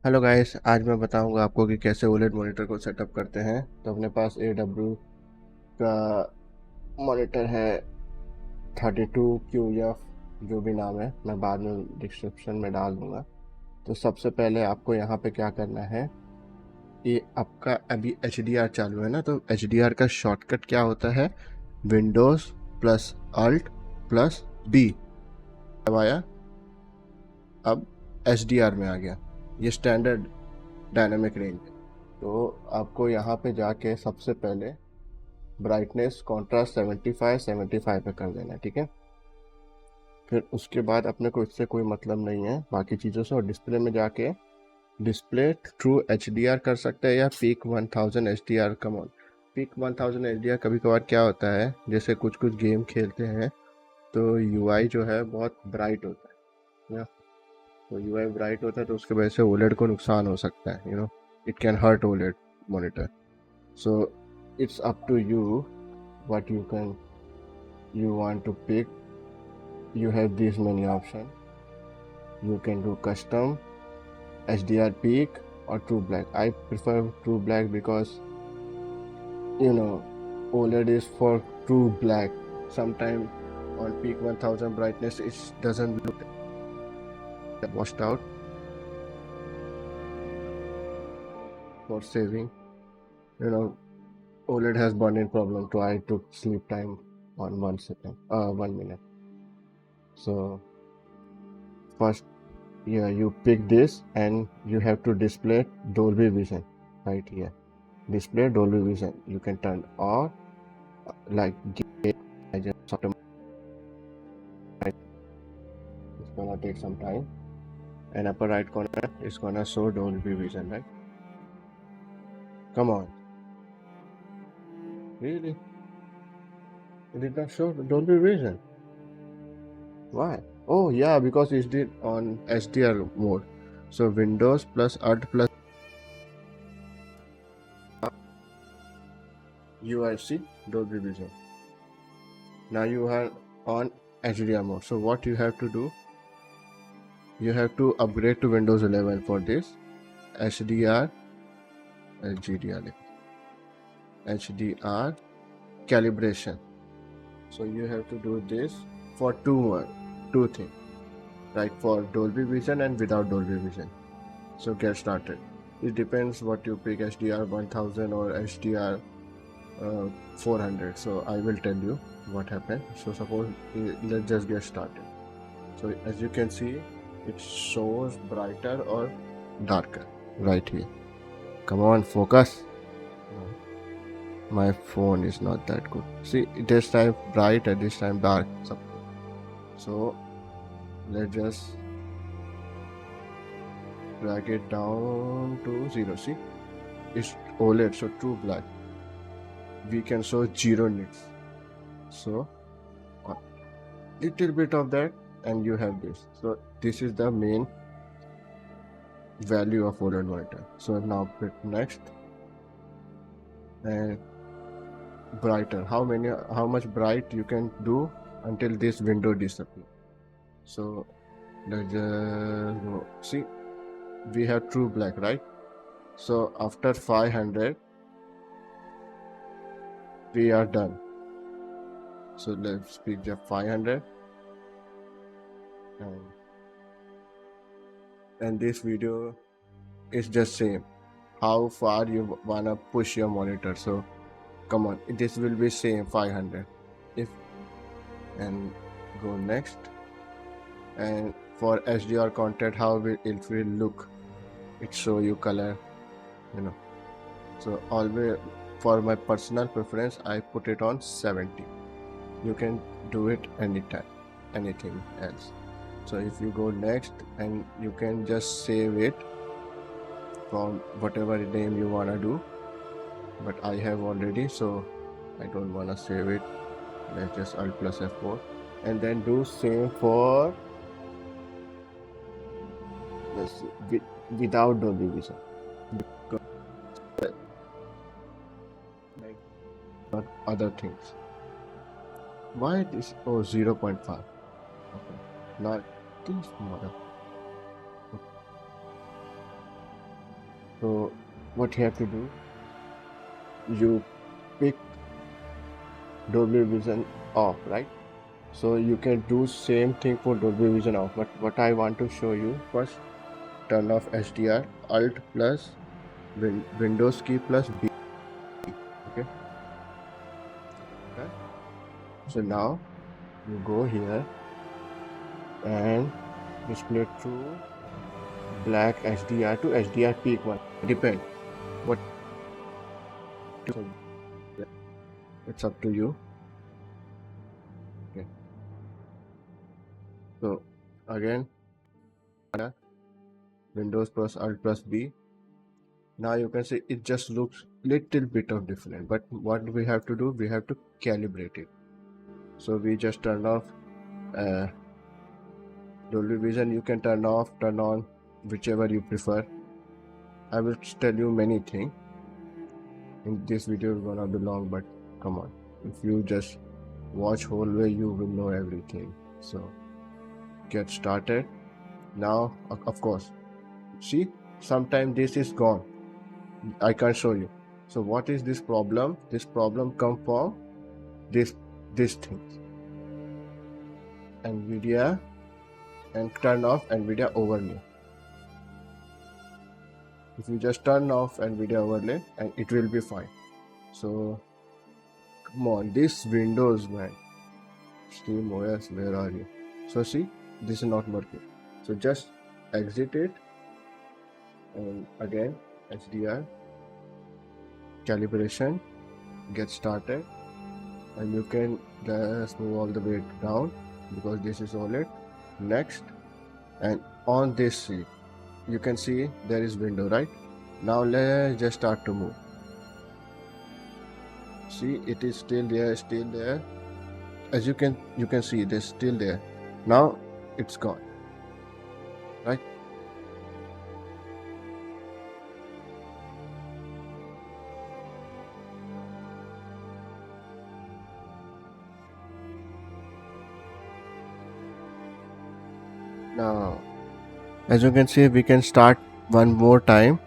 Hello guys, आज मैं बताऊंगा आपको कि कैसे ओलेड मॉनिटर को सेटअप करते हैं। तो अपने पास AW का मॉनिटर है 32QF, जो भी नाम है मैं बाद में डिस्क्रिप्शन में डाल दूंगा। तो सबसे पहले आपको यहाँ पे क्या करना है, ये आपका अभी HDR चालू है ना, तो HDR का शॉर्टकट क्या होता है, Windows plus alt plus B दबाया, अब HDR में आ गया। ये स्टैंडर्ड डायनामिक रेंज है। तो आपको यहाँ पे जाके सबसे पहले ब्राइटनेस कॉन्ट्रास्ट 75 पे कर देना है, ठीक है। फिर उसके बाद अपने को इससे कोई मतलब नहीं है बाकी चीज़ों से, और डिस्प्ले में जाके डिस्प्ले ट्रू HDR कर सकते हैं या peak 1000 HDR। Come on, peak 1000 HDR कभी कभार क्या होता है, जैसे कुछ कुछ गेम खेलते हैं तो UI जो है बहुत ब्राइट होता है ना। तो UI ब्राइट होता है तो उसके वजह से OLED को नुकसान हो सकता है, it can hurt OLED monitor. So it's up to you what you want to pick. You have these many options. You can do custom, HDR peak or true black. I prefer true black because OLED is for true black. Sometimes on peak 1000 brightness it doesn't look washed out. For saving, OLED has burn-in problem too. I took sleep time on 1 minute. So first, yeah, you pick this and you have to display Dolby Vision right here. Display Dolby Vision. You can turn off like I just it's gonna take some time. And upper right corner is gonna show Dolby Vision, right? Come on. Really? It did not show Dolby Vision. Why? Oh yeah, because it's did on HDR mode. So Windows plus Alt plus UIC Dolby Vision. Now you are on HDR mode. So what you have to do, you have to upgrade to Windows 11 for this HDR calibration. So you have to do this for two things, right? For Dolby Vision and without Dolby Vision. So get started. It depends what you pick, HDR 1000 or HDR 400. So I will tell you what happened. So suppose let's just get started. So as you can see, it shows brighter or darker right here. Come on, focus. My phone is not that good. See, this time bright and this time dark. So let's just drag it down to 0. See, it's OLED, so true black. We can show 0 nits. So a little bit of that and you have this. So this is the main value of OLED monitor. So now click next and brighter. How much bright you can do until this window disappears. So let's just go. See, we have true black, right? So after 500 we are done. So let's pick the 500 and this video is just same how far you wanna push your monitor. So come on, this will be same 500 if, and go next. And for HDR content, how it will look, it show you color, so always for my personal preference I put it on 70. You can do it anytime, anything else. So if you go next, and you can just save it from whatever name you wanna do, but I have already, so I don't wanna save it. Let's just Alt plus F4 and then do same for, let's see, without Dolby Vision, like other things. Why this? Oh, 0.5. Okay. Not this mother. So what you have to do, you pick Dolby Vision off, right? So you can do same thing for Dolby Vision off, but what I want to show you first, turn off HDR, Alt plus Windows key plus B. Okay. So now you go here and display true black HDR to HDR peak one. Depend what. It's up to you. Okay. So again, Windows plus Alt plus B. Now you can see it just looks little bit of different, but what we have to do, we have to calibrate it. So we just turn off Dolby Vision. You can turn off, turn on, whichever you prefer. I will tell you many things. In this video is gonna be long, but come on, if you just watch whole way, you will know everything. So get started. Now of course, see, sometimes this is gone, I can't show you. So what is this problem? This problem come from this thing, Nvidia, and turn off Nvidia overlay. If you just turn off Nvidia overlay, and it will be fine. So come on, this Windows, man, Steam OS, where are you? So see, this is not working. So just exit it, and again HDR calibration, get started, and you can just move all the way down because this is OLED. Next, and on this sheet you can see there is window, right? Now let's just start to move. See, it is still there. As you can see, it is still there. Now it's gone, right? Now as you can see, we can start one more time,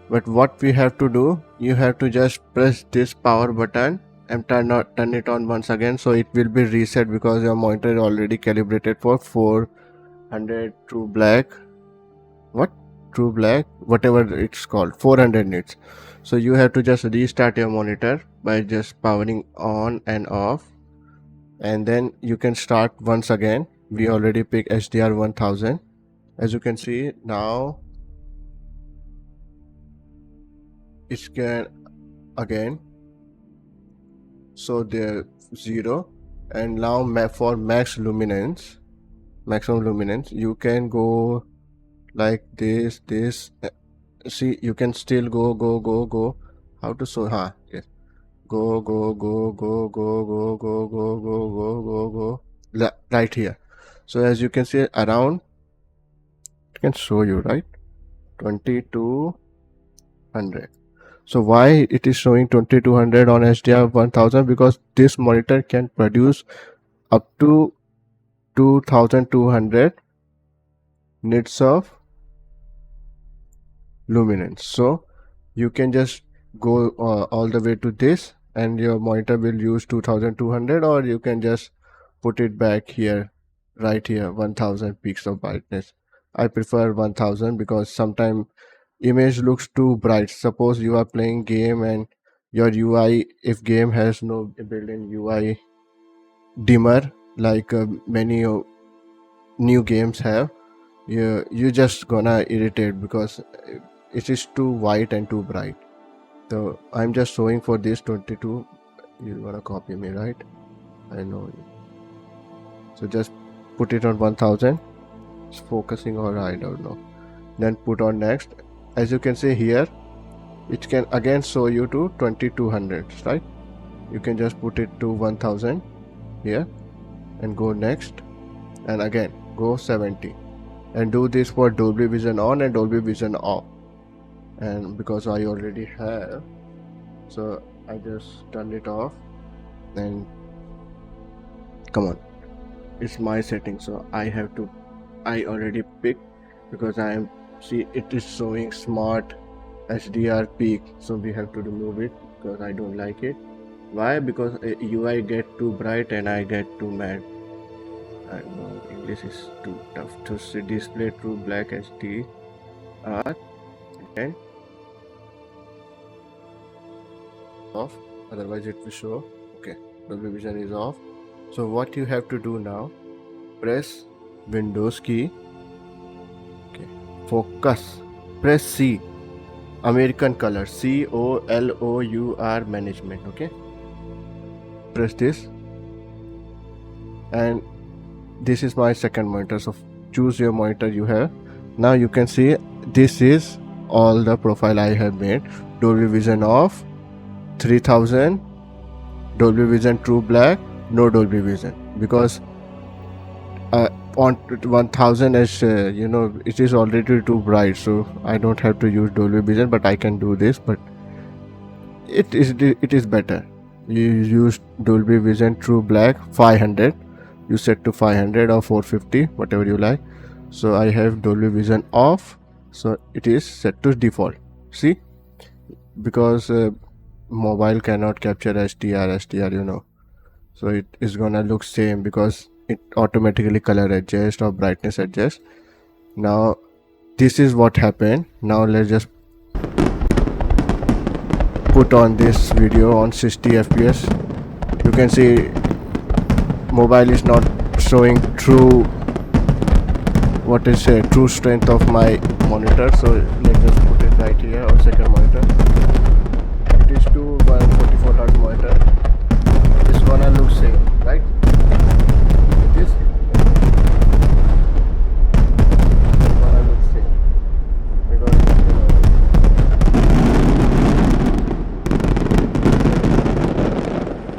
but what we have to do, you have to just press this power button and turn it on once again, so it will be reset because your monitor is already calibrated for 400 true black, true black, whatever it's called, 400 nits. So you have to just restart your monitor by just powering on and off, and then you can start once again. We already picked HDR 1000. As you can see now, it can again, so there 0, and now for maximum luminance, you can go like this. See, you can still go. How to show? Yes. Go. Right here. So as you can see around, it can show you, right? 2200. So why it is showing 2200 on HDR 1000? Because this monitor can produce up to 2200 nits of luminance. So you can just go all the way to this, and your monitor will use 2200, or you can just put it back here, right here, 1000 peaks of brightness. I prefer 1000 because sometimes image looks too bright. Suppose you are playing game and your UI, if game has no built-in UI dimmer like many new games have, you just gonna irritate because it is too white and too bright. So I'm just showing for this 22. You wanna copy me, right? I know you. So just put it on 1000. It's focusing, or I don't know. Then put on next. As you can see here, it can again show you to 2200, right? You can just put it to 1000 here and go next, and again go 70, and do this for Dolby Vision on and Dolby Vision off. And because I already have, so I just turn it off, and come on, it's my setting, so I already picked, because I am, see, it is showing smart HDR peak, so we have to remove it because I don't like it. Why? Because UI get too bright and I get too mad. I know English is too tough to see. Display true black HDR and off, otherwise it will show. Okay, Dolby Vision is off. So what you have to do now, press Windows key. Okay, focus, press C, American color, COLOUR management. Okay, press this, and this is my second monitor. So choose your monitor you have. Now you can see this is all the profile I have made. Dolby Vision off, 3000, Dolby Vision True Black, no Dolby Vision, because on 1000 is it is already too bright, so I don't have to use Dolby Vision, but I can do this. But it is better. You use Dolby Vision True Black 500. You set to 500 or 450, whatever you like. So I have Dolby Vision off, so it is set to default. See, because mobile cannot capture HDR, so it is gonna look same because it automatically color adjust or brightness adjust. Now this is what happened. Now let's just put on this video on 60 fps. You can see mobile is not showing true true strength of my monitor. So let's just put it right here on second monitor. It is 144 Hz monitor. It's gonna look same, right? It is gonna look same because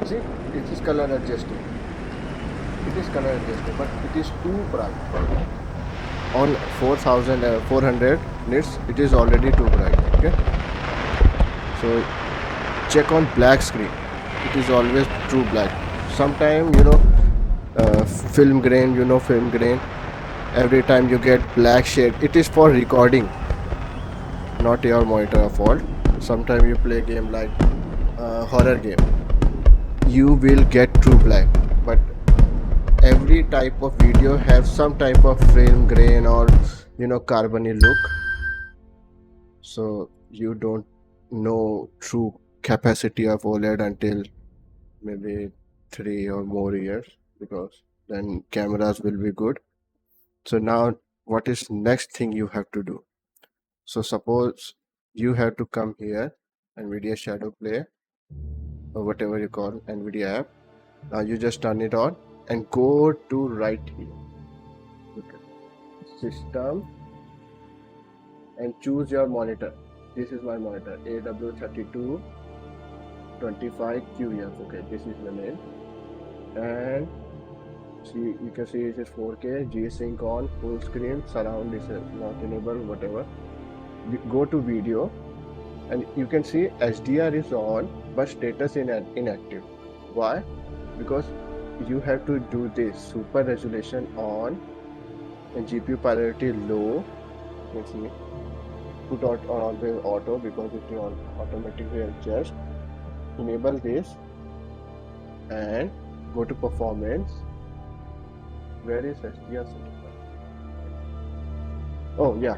see, it is color adjusting. It is color adjusting, but it is too bright. On 4400 nits, it is already too bright. Okay, so check on black screen. It is always true black. Sometimes film grain, film grain, every time you get black shade, it is for recording, not your monitor fault. Sometimes you play game like horror game, you will get true black, but every type of video have some type of film grain or carbony look, so you don't know true capacity of OLED until maybe 3 or more years, because then cameras will be good. So now what is next thing you have to do? So suppose you have to come here, NVIDIA Shadow Play or whatever you call NVIDIA app. Now you just turn it on and go to right here, system, and choose your monitor. This is my monitor, AW3225QF. Okay, this is the name. And see, you can see it is 4K, G-Sync on, full screen, surround is not enabled, whatever. Go to video, and you can see HDR is on, but status inactive. Why? Because you have to do this super resolution on and GPU priority low. You can see, put on always auto because it will automatically adjust. Enable this and go to performance. Where is HDR? Oh yeah,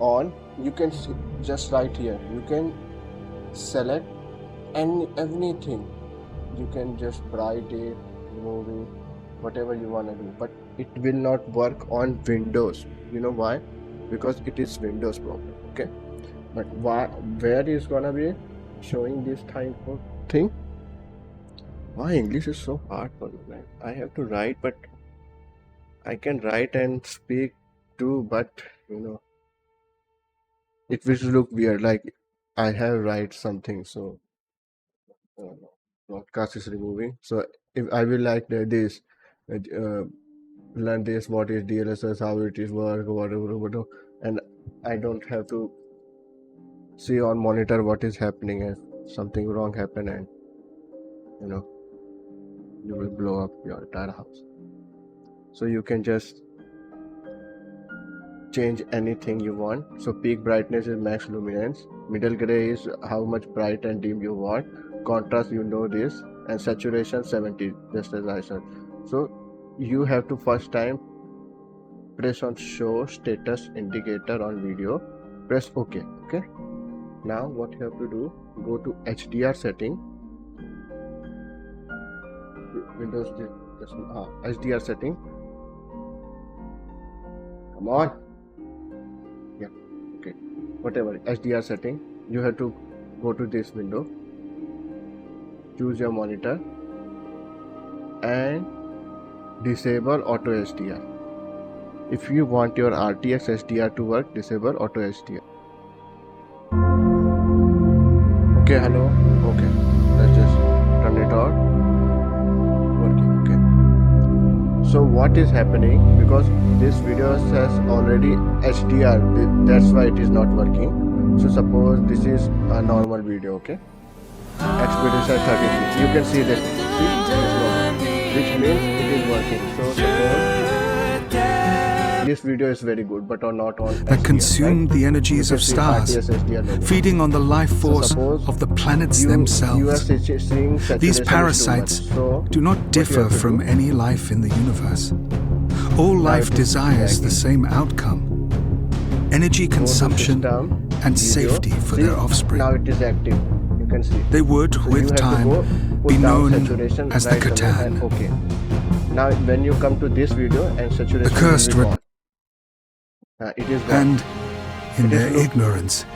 on. You can see just right here. You can select anything. You can just bright it, remove it, whatever you want to do, but it will not work on Windows. You know why? Because it is Windows problem. Okay, but where is gonna be showing this type of thing? Why English is so hard for me, man? I have to write, but I can write and speak too, but it will look weird, like I have write something. So broadcast is removing. So if I will like this, learn this, what is DLSS, how it is work, whatever, and I don't have to see on monitor what is happening. If something wrong happen, and you will blow up your entire house. So you can just change anything you want. So peak brightness is max luminance, middle gray is how much bright and dim you want, contrast you know this, and saturation 70, just as I said. So you have to first time press on show status indicator on video, press OK. Okay, now what you have to do, go to HDR setting, Windows HDR setting, come on, yeah, okay, whatever HDR setting, you have to go to this window, choose your monitor and disable auto HDR. If you want your RTX HDR to work, disable auto HDR. Okay, hello, okay, let's just turn it on, working. Okay, so what is happening, because this video says already HDR, that's why it is not working. So suppose this is a normal video, okay, expedition 33, you can see this, see, it is normal, which means it is working. So suppose this video is very good, but not on that HDR, consume right? the energies of stars, feeding on the life force of the planets themselves. These parasites do not differ from any life in the universe. All life desires the same outcome: energy consumption and safety for their offspring. Now it is active. You can see. They would, with time, be known as the Catan. Okay. Now when you come to this video and saturation, the cursed will be gone. It is gone. And in their ignorance,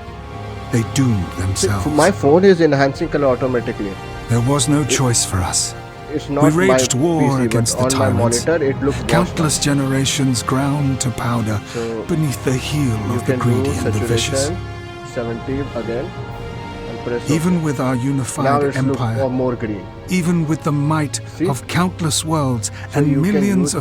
they doomed themselves. My phone is enhancing color automatically. There was no choice for us. It's not We raged my war PC, against but the on my tyrants. monitor it looks Countless generations ground to powder So beneath the heel you of the can greedy do and the vicious. saturation 70 again and press Even OK. with our Now unified it's look empire, more green. even with the might See? of countless worlds So and you can millions use of